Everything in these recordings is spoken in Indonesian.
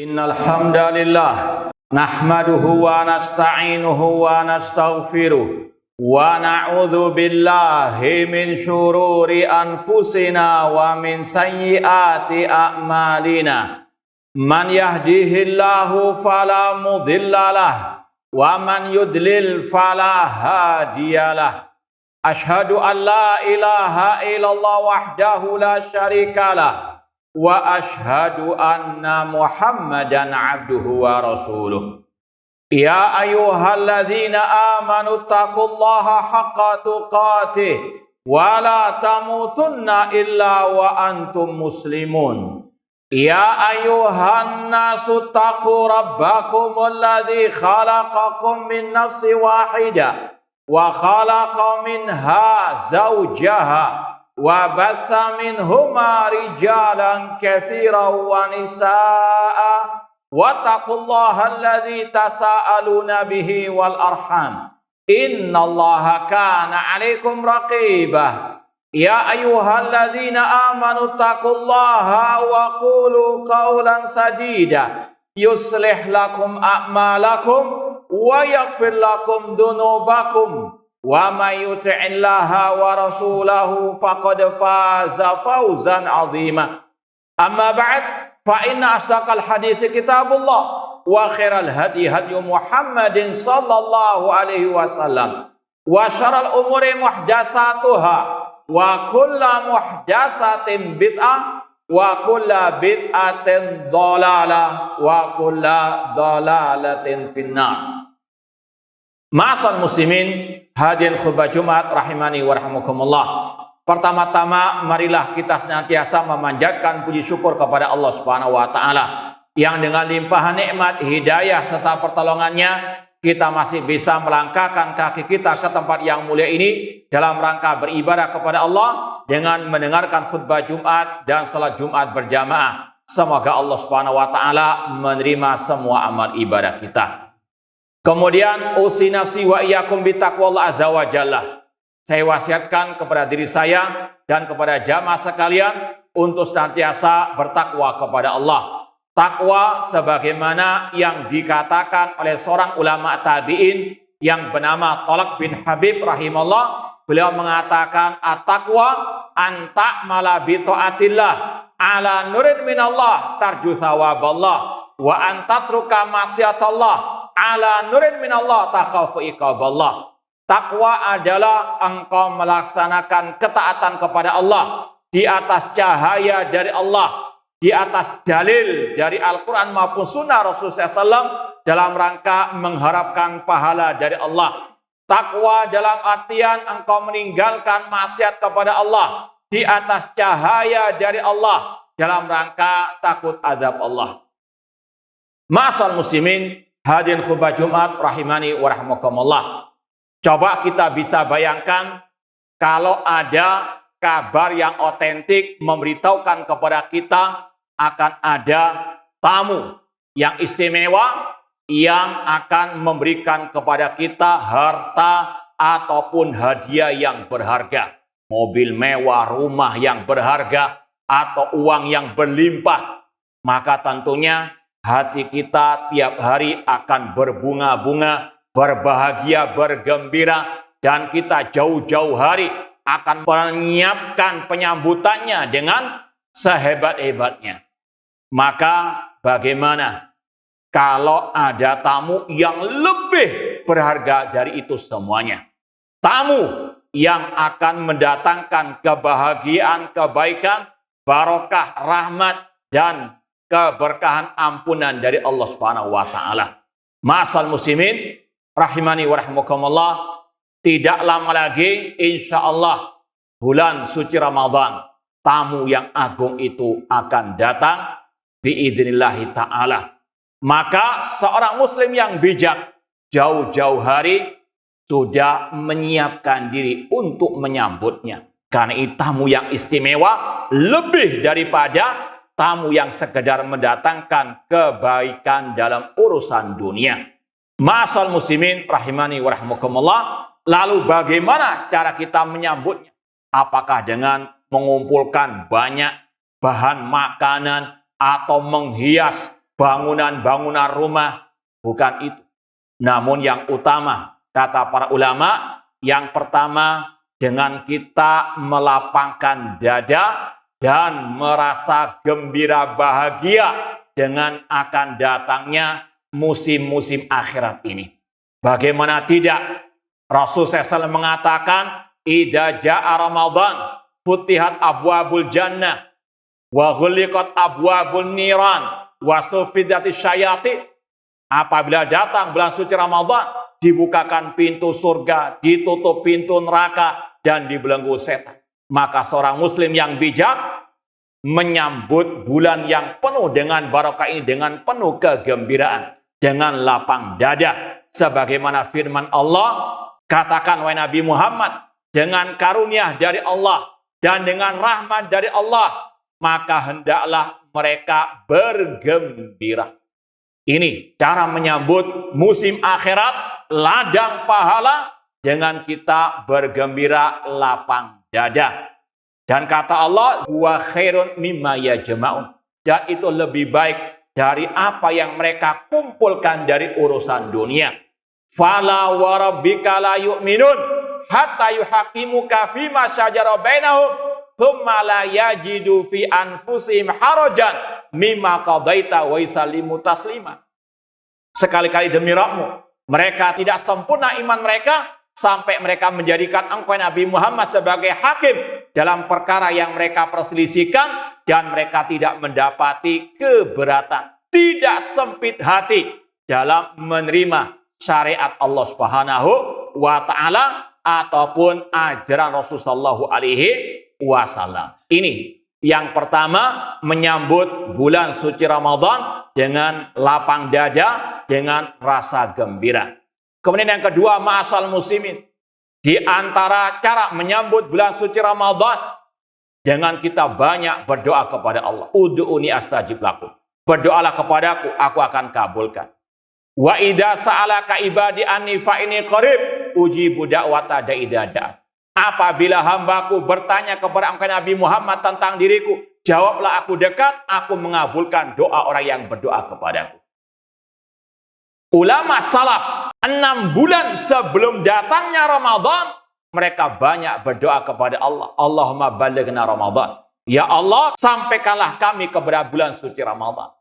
Innal hamdalillah nahmaduhu wa nasta'inuhu wa nastaghfiruh wa na'udzu billahi min syururi anfusina wa min sayyiati a'malina. Man yahdihillahu fala mudhillalah wa man yudlil fala hadiyalah. Ashhadu an la ilaha illallah wahdahu la syarikalah wa ashhadu anna Muhammadan abduhu wa rasuluh. Ya ayyuhalladzina amanu taqullaha haqqa tuqatih wa la tamutunna illa wa antum muslimun. Ya ayyuhan nasu taqu rabbakumul ladzi khalaqakum min nafsin wahidah wa khalaqa minha zawjaha wa batha minhuma rijalan katsiran wa nisaa wattaqullaha alladzi tasaaluna bihi wal arham innallaha kana 'alaikum raqibah. Ya ayyuhalladzina amanu taqullaha wa qulu qawlan sadida yuslih lakum a'malakum wa yaghfir lakum dhunubakum wa may yuti'illaha wa rasulahu faqad faza fawzan 'azima. Amma ba'd, fa inna asaqal hadits kitabullah wa khairal hadi hadi Muhammadin sallallahu alaihi wasallam wa syarrul umuri muhdatsatuha wa kullu muhdatsatin bid'ah wa kullu bid'atin dhalalah wa kullu dhalalatin finnar. Ma'asal muslimin, hadirin khutbah Jumat rahimani wa rahmakumullah. Pertama-tama marilah kita senantiasa memanjatkan puji syukur kepada Allah Subhanahu wa taala yang dengan limpahan nikmat, hidayah serta pertolongannya kita masih bisa melangkahkan kaki kita ke tempat yang mulia ini dalam rangka beribadah kepada Allah dengan mendengarkan khutbah Jumat dan salat Jumat berjamaah. Semoga Allah Subhanahu wa taala menerima semua amal ibadah kita. Kemudian usi nafsi wa iyyakum bitaqwallah azza wa jalla. Saya wasiatkan kepada diri saya dan kepada jamaah sekalian untuk senantiasa bertakwa kepada Allah. Takwa sebagaimana yang dikatakan oleh seorang ulama tabi'in yang bernama Thalaq bin Habib rahimahullah. Beliau mengatakan at-taqwa an ta'mala bi ta'atillah ala nurin minallah tarju thawaballah wa an tatruka ma'siyatallah ala nurin minallah takhafu iqaballah. Takwa adalah engkau melaksanakan ketaatan kepada Allah di atas cahaya dari Allah, di atas dalil dari Al-Quran maupun sunnah Rasulullah SAW dalam rangka mengharapkan pahala dari Allah. Takwa dalam artian engkau meninggalkan maksiat kepada Allah di atas cahaya dari Allah dalam rangka takut azab Allah. Ma'asal muslimin, hadirin khutbah Jumat rahimani wa rahmakumullah. Coba kita bisa bayangkan kalau ada kabar yang otentik memberitahukan kepada kita akan ada tamu yang istimewa yang akan memberikan kepada kita harta ataupun hadiah yang berharga. Mobil mewah, rumah yang berharga, atau uang yang berlimpah. Maka tentunya hati kita tiap hari akan berbunga-bunga, berbahagia, bergembira, dan kita jauh-jauh hari akan menyiapkan penyambutannya dengan sehebat-hebatnya. Maka bagaimana kalau ada tamu yang lebih berharga dari itu semuanya? Tamu yang akan mendatangkan kebahagiaan, kebaikan, barokah, rahmat, dan keberkahan ampunan dari Allah Subhanahu wa taala. Ma'asal muslimin rahimani wa rahmakumullah, tidak lama lagi insyaallah bulan suci Ramadan, tamu yang agung itu akan datang biidznillah ta'ala. Maka seorang muslim yang bijak jauh-jauh hari sudah menyiapkan diri untuk menyambutnya. Karena itu tamu yang istimewa lebih daripada tamu yang sekedar mendatangkan kebaikan dalam urusan dunia. Ma'asal muslimin rahimani wa rahmakumullah, lalu bagaimana cara kita menyambutnya? Apakah dengan mengumpulkan banyak bahan makanan atau menghias bangunan-bangunan rumah, bukan itu. Namun yang utama, kata para ulama, yang pertama dengan kita melapangkan dada dan merasa gembira bahagia dengan akan datangnya musim-musim akhirat ini. Bagaimana tidak? Rasul SAW mengatakan, "Idza jaa Ramadan, futihat abwabul jannah, wa ghuliqat abwabun niran, wa suffidatis syayatin." Apabila datang bulan suci Ramadan, dibukakan pintu surga, ditutup pintu neraka, dan dibelenggu setan. Maka seorang muslim yang bijak menyambut bulan yang penuh dengan barokah ini dengan penuh kegembiraan, dengan lapang dada. Sebagaimana firman Allah, katakan wahai Nabi Muhammad, dengan karunia dari Allah dan dengan rahmat dari Allah, maka hendaklah mereka bergembira. Ini cara menyambut musim akhirat, ladang pahala, dengan kita bergembira lapang dada. Dan kata Allah, wa khairun mimma yajma'un. Dan itu lebih baik dari apa yang mereka kumpulkan dari urusan dunia. Fala wa rabbika la yu'minun hatta yuhaqimuka fima syajara bainahum thumma la yajidu fi anfusihim harajan mimma qadaita wa yusallimu taslima. Sekali-kali demi Rabbmu, mereka tidak sempurna iman mereka sampai mereka menjadikan engkau Nabi Muhammad sebagai hakim dalam perkara yang mereka perselisihkan, dan mereka tidak mendapati keberatan, tidak sempit hati dalam menerima syariat Allah Subhanahu wa taala ataupun ajaran Rasulullah sallallahu alaihi wasallam. Ini yang pertama, menyambut bulan suci Ramadan dengan lapang dada, dengan rasa gembira. Kemudian yang kedua, ma'asal muslimin, di antara cara menyambut bulan suci Ramadan, dengan kita banyak berdoa kepada Allah. Ud'uni astajib lakum. Berdoalah kepadaku, aku akan kabulkan. Wa idza sa'alaka ibadi anni fa inni qarib ujibu da'wata da'i idza da'a. Apabila hambaku bertanya kepada engkau Nabi Muhammad tentang diriku, jawablah aku dekat, aku mengabulkan doa orang yang berdoa kepadaku. Ulama salaf 6 bulan sebelum datangnya Ramadan, mereka banyak berdoa kepada Allah. Allahumma balighna Ramadan. Ya Allah, sampaikanlah kami kepada bulan suci Ramadan.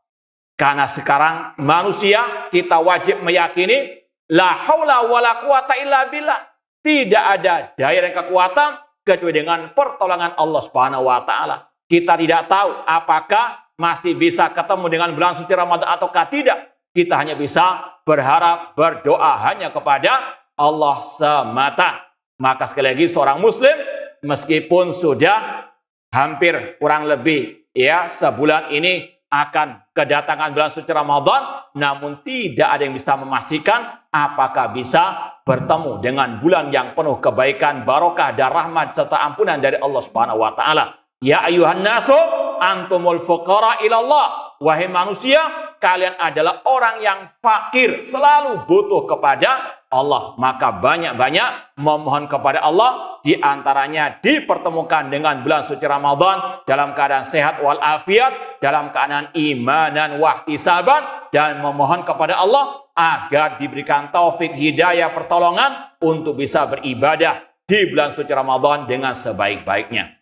Karena sekarang manusia, kita wajib meyakini la haula wala quwata illa billah. Tidak ada daya dan kekuatan kecuali dengan pertolongan Allah Subhanahu wa taala. Kita tidak tahu apakah masih bisa ketemu dengan bulan suci Ramadan ataukah tidak. Kita hanya bisa berharap, berdoa hanya kepada Allah semata. Maka sekali lagi seorang muslim meskipun sudah hampir kurang lebih sebulan ini akan kedatangan bulan suci Ramadan, namun tidak ada yang bisa memastikan apakah bisa bertemu dengan bulan yang penuh kebaikan, barokah dan rahmat serta ampunan dari Allah Subhanahu wa taala. Ya ayuhan nasu antumul fuqara ilallah. Wahai manusia, kalian adalah orang yang fakir, selalu butuh kepada Allah. Maka banyak-banyak memohon kepada Allah, di antaranya dipertemukan dengan bulan suci Ramadan dalam keadaan sehat walafiat, dalam keadaan iman dan wahtisaban, dan memohon kepada Allah agar diberikan taufik, hidayah, pertolongan untuk bisa beribadah di bulan suci Ramadan dengan sebaik-baiknya.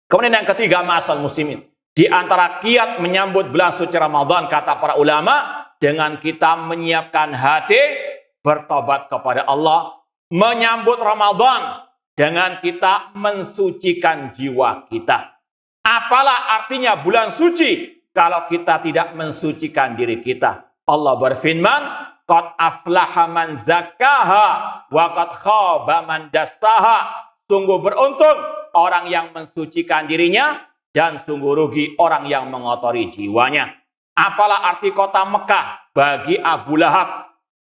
Kemudian yang ketiga, ma'asal muslimin, di antara kiat menyambut bulan suci Ramadan, kata para ulama, dengan kita menyiapkan hati, bertobat kepada Allah, menyambut Ramadan dengan kita mensucikan jiwa kita. Apalah artinya bulan suci kalau kita tidak mensucikan diri kita? Allah berfirman, qad aflaha man zakkaha wa qad khaba man dassaha. Sungguh beruntung orang yang mensucikan dirinya, dan sungguh rugi orang yang mengotori jiwanya. Apalah arti kota Mekah bagi Abu Lahab,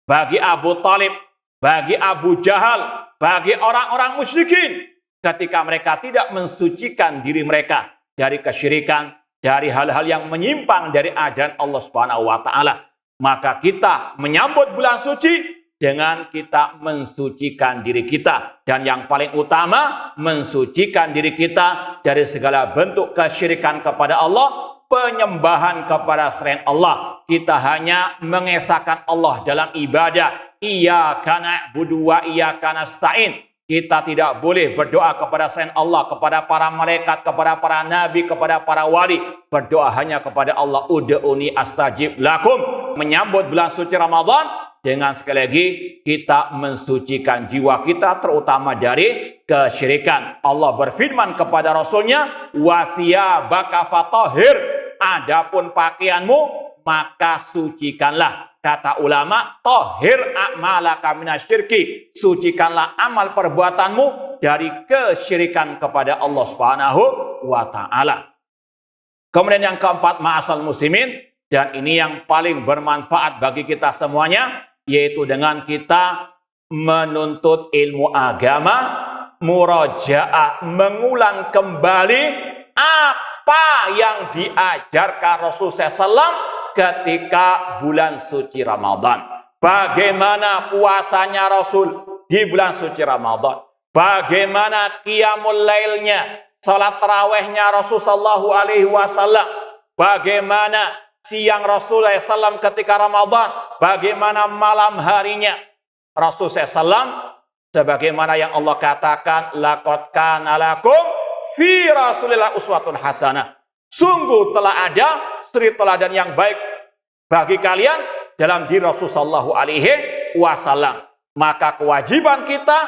bagi Abu Talib, bagi Abu Jahal, bagi orang-orang musyrikin, ketika mereka tidak mensucikan diri mereka dari kesyirikan, dari hal-hal yang menyimpang dari ajaran Allah Subhanahu wa taala. Maka kita menyambut bulan suci dengan kita mensucikan diri kita, dan yang paling utama mensucikan diri kita dari segala bentuk kesyirikan kepada Allah, penyembahan kepada selain Allah. Kita hanya mengesahkan Allah dalam ibadah. Iyyaka na'budu wa iyyaka nasta'in. Kita tidak boleh berdoa kepada selain Allah, kepada para malaikat, kepada para nabi, kepada para wali. Berdoa hanya kepada Allah. Ud'uni astajib lakum. Menyambut bulan suci Ramadan dengan sekali lagi kita mensucikan jiwa kita terutama dari kesyirikan. Allah berfirman kepada Rasulnya, wa thiyabaka fatahhir. Adapun pakaianmu maka sucikanlah. Kata ulama, tahhir a'malaka minasyirki. Sucikanlah amal perbuatanmu dari kesyirikan kepada Allah Subhanahu wa taala. Kemudian yang keempat, ma'asal muslimin, dan ini yang paling bermanfaat bagi kita semuanya, yaitu dengan kita menuntut ilmu agama, murajaah, mengulang kembali apa yang diajarkan Rasulullah SAW ketika bulan suci Ramadan. Bagaimana puasanya Rasul di bulan suci Ramadan. Bagaimana qiyamul lailnya, salat tarawihnya Rasulullah SAW. Bagaimana siang Rasulullah SAW ketika Ramadan. Bagaimana malam harinya Rasulullah SAW. Sebagaimana yang Allah katakan, laqad kana lakum fi Rasulillah uswatun hasanah. Sungguh telah ada suri teladan yang baik bagi kalian dalam diri Rasulullah SAW. Maka kewajiban kita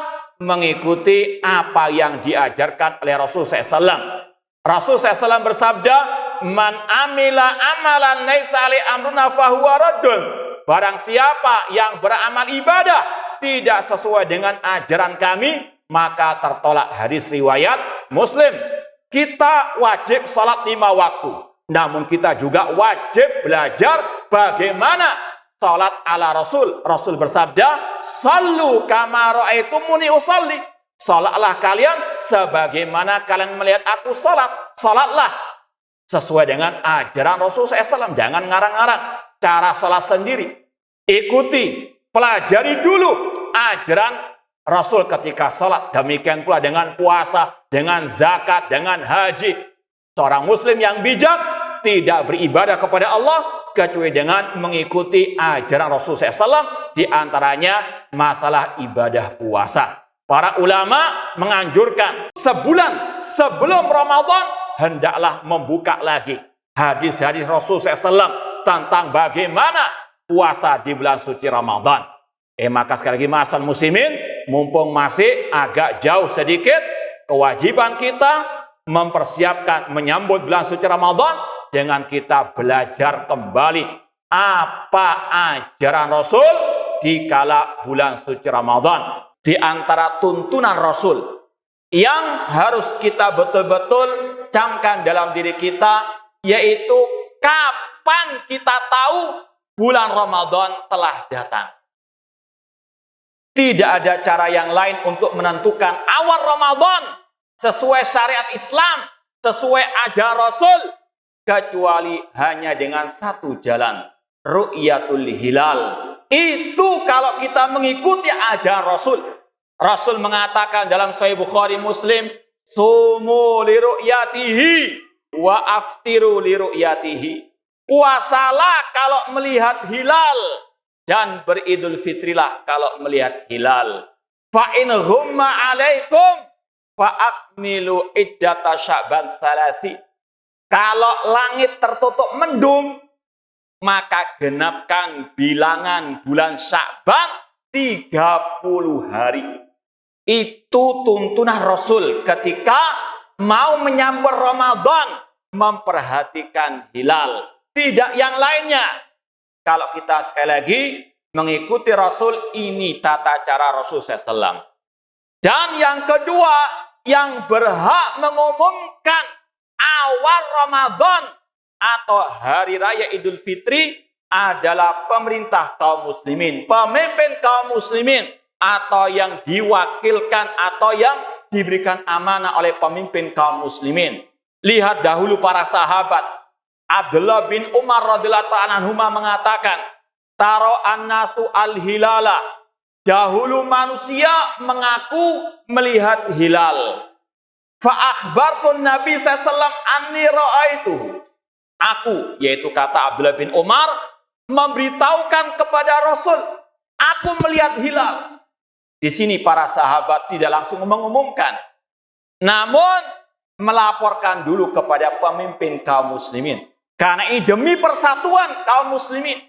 mengikuti apa yang diajarkan oleh Rasulullah SAW. Rasulullah SAW bersabda, man amila amalan laisa ali amruna fahuwa raddun. Barang siapa yang beramal ibadah tidak sesuai dengan ajaran kami, maka tertolak. Hadis riwayat Muslim. Kita wajib salat 5 waktu. Namun kita juga wajib belajar bagaimana salat ala Rasul. Rasul bersabda, sallu kama ra'aitumuni usalli. Salatlah kalian sebagaimana kalian melihat aku salat. Salatlah sesuai dengan ajaran Rasul SAW. Jangan ngarang-ngarang cara salat sendiri. Ikuti, pelajari dulu ajaran Rasul ketika salat. Demikian pula dengan puasa, dengan zakat, dengan haji. Seorang muslim yang bijak tidak beribadah kepada Allah kecuali dengan mengikuti ajaran Rasulullah SAW, di antaranya masalah ibadah puasa. Para ulama menganjurkan sebulan sebelum Ramadan hendaklah membuka lagi hadis-hadis Rasulullah SAW tentang bagaimana puasa di bulan suci Ramadan. Maka sekali lagi ma'asal muslimin, mumpung masih agak jauh sedikit, kewajiban kita mempersiapkan menyambut bulan suci Ramadan dengan kita belajar kembali apa ajaran Rasul di kala bulan suci Ramadan. Di antara tuntunan Rasul yang harus kita betul-betul camkan dalam diri kita, yaitu kapan kita tahu bulan Ramadan telah datang. Tidak ada cara yang lain untuk menentukan awal Ramadan sesuai syariat Islam, sesuai ajaran Rasul, kecuali hanya dengan satu jalan, ru'yatul hilal. Itu kalau kita mengikuti ajaran Rasul. Rasul mengatakan dalam Sahih Bukhari Muslim, sumu li ru'yatihi wa aftiru li ru'yatihi. Puasalah kalau melihat hilal dan beridul fitrilah kalau melihat hilal. Fa in ghumma alaikum fa akmilu iddata Sya'ban 30. Kalau langit tertutup mendung, maka genapkan bilangan bulan Sya'ban 30 hari. Itu tuntunan Rasul ketika mau menyambut Ramadan, memperhatikan hilal. Tidak yang lainnya. Kalau kita sekali lagi mengikuti Rasul, ini tata cara Rasul SAW. Dan yang kedua, yang berhak mengumumkan awal Ramadan atau hari raya Idul Fitri adalah pemerintah kaum muslimin, pemimpin kaum muslimin, atau yang diwakilkan atau yang diberikan amanah oleh pemimpin kaum muslimin. Lihat dahulu para sahabat. Abdullah bin Umar radhiyallahu anhu mengatakan, taro an-nasu al-hilala. Dahulu manusia mengaku melihat hilal. Fa akhbartun Nabi sallallahu anni ra'aitu. Aku, yaitu kata Abdullah bin Umar, memberitahukan kepada Rasul, aku melihat hilal. Di sini para sahabat tidak langsung mengumumkan, namun melaporkan dulu kepada pemimpin kaum muslimin. Karena ini demi persatuan kaum muslimin.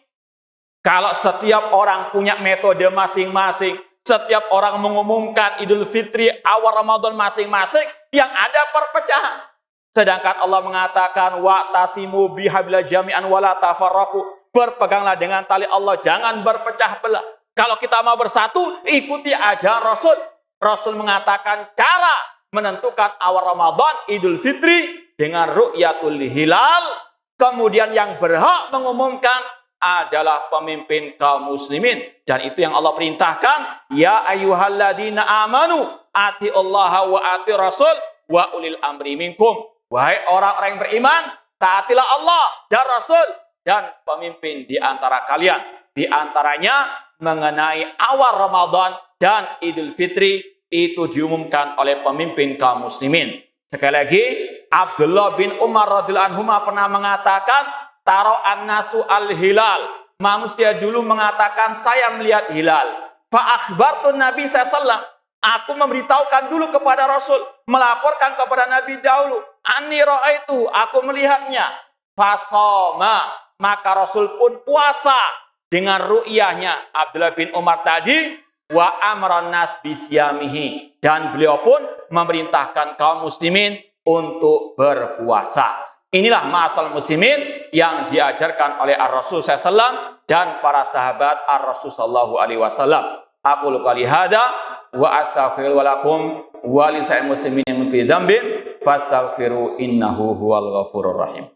Kalau setiap orang punya metode masing-masing, setiap orang mengumumkan Idul Fitri awal Ramadan masing-masing, yang ada perpecahan. Sedangkan Allah mengatakan wa'tasimu bihablillah jami'an wala tafarraqu. Berpeganglah dengan tali Allah, jangan berpecah belah. Kalau kita mau bersatu, ikuti ajaran Rasul. Rasul mengatakan cara menentukan awal Ramadan Idul Fitri dengan ru'yatul hilal. Kemudian yang berhak mengumumkan adalah pemimpin kaum muslimin, dan itu yang Allah perintahkan, ya ayyuhalladzina amanu atiullaha wa ati rasul wa ulil amri minkum. Wahai orang-orang yang beriman, taatilah Allah dan Rasul dan pemimpin di antara kalian. Di antaranya mengenai awal Ramadan dan Idul Fitri itu diumumkan oleh pemimpin kaum muslimin. Sekali lagi, Abdullah bin Umar radhiyallahu anhu pernah mengatakan, taro an-nasu al-hilal. Manusia dulu mengatakan, saya melihat hilal. Fa akhbartu Nabi SAW. Aku memberitahukan dulu kepada Rasul, melaporkan kepada Nabi dahulu. Anni ra'aitu, aku melihatnya. Fasoma, maka Rasul pun puasa dengan ru'yahnya Abdullah bin Umar tadi. Wa amran nas bisyamihi, dan beliau pun memerintahkan kaum muslimin untuk berpuasa. Inilah ma'asal muslimin yang diajarkan oleh Ar-Rasul SAW dan para sahabat Ar-Rasul SAW. Aku qali hada wa astaghfiru walakum wa lisa'il muslimin min kulli dzambin fastaghfiru innahu huwal ghafurur rahim.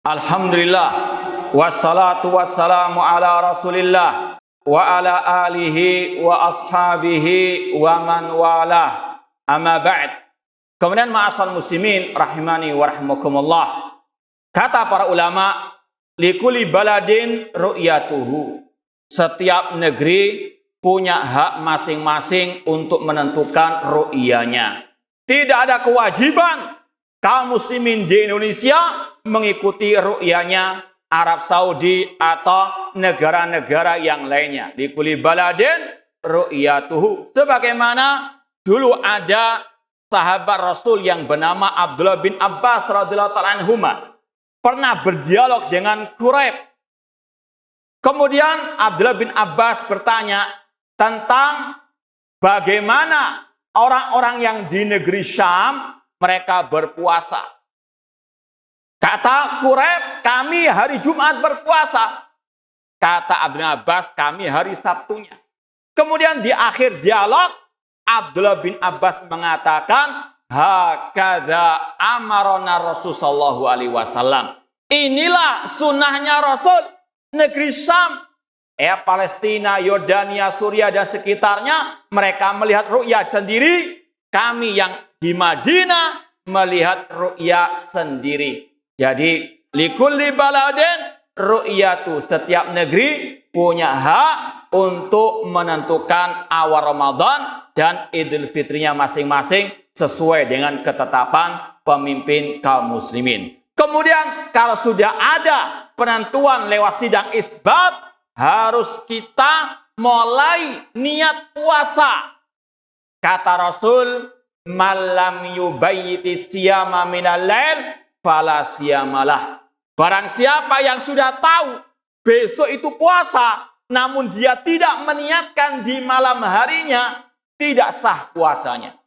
Alhamdulillah wassalatu wassalamu ala Rasulillah wa ala alihi wa ashabihi wa man wala. Amma ba'd. Kemudian ma'asal muslimin rahimani wa rahimakumullah. Kata para ulama, likulli baladin ru'yatuhu. Setiap negeri punya hak masing-masing untuk menentukan ru'yanya. Tidak ada kewajiban kaum muslimin di Indonesia mengikuti ru'yanya Arab Saudi atau negara-negara yang lainnya. Likulli baladin ru'yatuhu. Sebagaimana dulu ada sahabat Rasul yang bernama Abdullah bin Abbas radhiyallahu ta'ala anhuma pernah berdialog dengan Quraib. Kemudian Abdullah bin Abbas bertanya tentang bagaimana orang-orang yang di negeri Syam mereka berpuasa. Kata Quraib, kami hari Jumat berpuasa. Kata Abdullah bin Abbas, kami hari Sabtunya. Kemudian di akhir dialog Abdullah bin Abbas mengatakan, hakadza amarona Rasul sallallahu alaihi wasallam. Inilah sunnahnya Rasul. Negeri Syam, Palestina, Yordania, Suriah dan sekitarnya, mereka melihat ru'ya sendiri. Kami yang di Madinah melihat ru'ya sendiri. Jadi likulli baladin ru'yatu. Setiap negeri punya hak untuk menentukan awal Ramadan dan Idul Fitrinya masing-masing sesuai dengan ketetapan pemimpin kaum muslimin. Kemudian kalau sudah ada penentuan lewat sidang isbat, harus kita mulai niat puasa. Kata Rasul, malam yubayyiti siyama minal lail fala siyamalah. Barang siapa yang sudah tahu besok itu puasa, namun dia tidak meniatkan di malam harinya, tidak sah puasanya.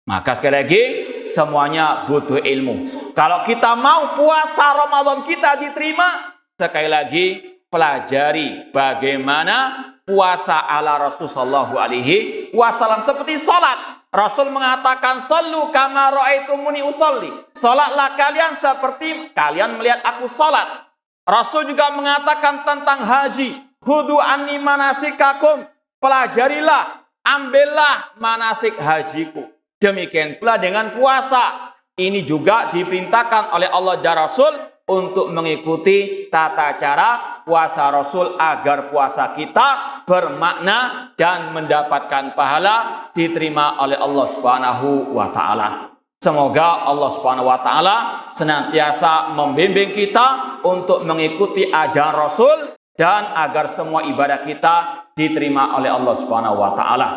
Maka sekali lagi, semuanya butuh ilmu. Kalau kita mau puasa Ramadan kita diterima, sekali lagi pelajari bagaimana puasa ala Rasulullah SAW. Seperti sholat. Rasul mengatakan, sallu kama ra'aitumuni usolli. Sholatlah kalian seperti kalian melihat aku sholat. Rasul juga mengatakan tentang haji, khudu anni manasikakum. Pelajarilah, ambillah manasik hajiku. Demikian pula dengan puasa. Ini juga diperintahkan oleh Allah dan Rasul untuk mengikuti tata cara puasa Rasul agar puasa kita bermakna dan mendapatkan pahala diterima oleh Allah Subhanahu wa taala. Semoga Allah Subhanahu wa taala senantiasa membimbing kita untuk mengikuti ajaran Rasul dan agar semua ibadah kita diterima oleh Allah Subhanahu wa taala.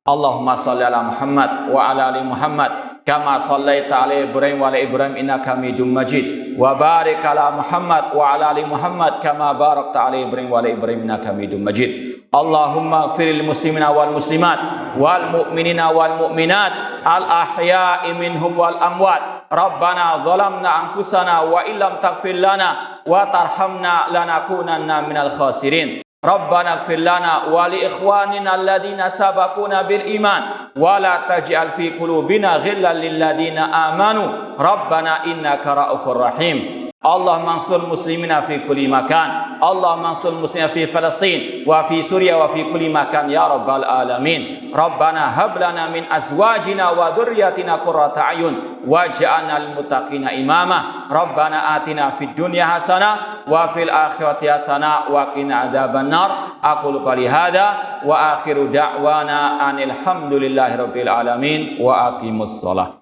Allahumma shalli ala Muhammad wa ala ali Muhammad kama shallaita ala Ibrahim wa ala Ibrahim innaka Hamidum Majid wa barik ala Muhammad wa ala ali Muhammad kama barakta ala Ibrahim wa ala Ibrahim innaka Hamidum Majid. Allahumma ighfiril muslimina wal muslimat wal mu'minina wal mu'minat al ahya'i minhum wal amwat. Rabbana zalamna anfusana wa illam taghfir lana wa tarhamna lanakunanna minal khasirin. Rabbana ighfir lana wa li ikhwanina alladhina sabaquna bil iman wa la taj'al fi qulubina ghillan lil ladzina amanu Rabbana innaka ra'ufur rahim. Allah mansur muslimina fi kulli makan. Allah mansur muslimina fi Palestin wa fi Suriah wa fi kulli makan ya rabbal alamin. Rabbana hab lana min azwajina wa dhurriyyatina qurrata a'yun waj'alna lil muttaqina imama. Rabbana atina fid dunya hasanah wa fil akhirati hasanah wa qina adzabannar. Aqulu qouli hadza wa akhiru da'wana anil hamdulillahi rabbil alamin wa aqimus shalah.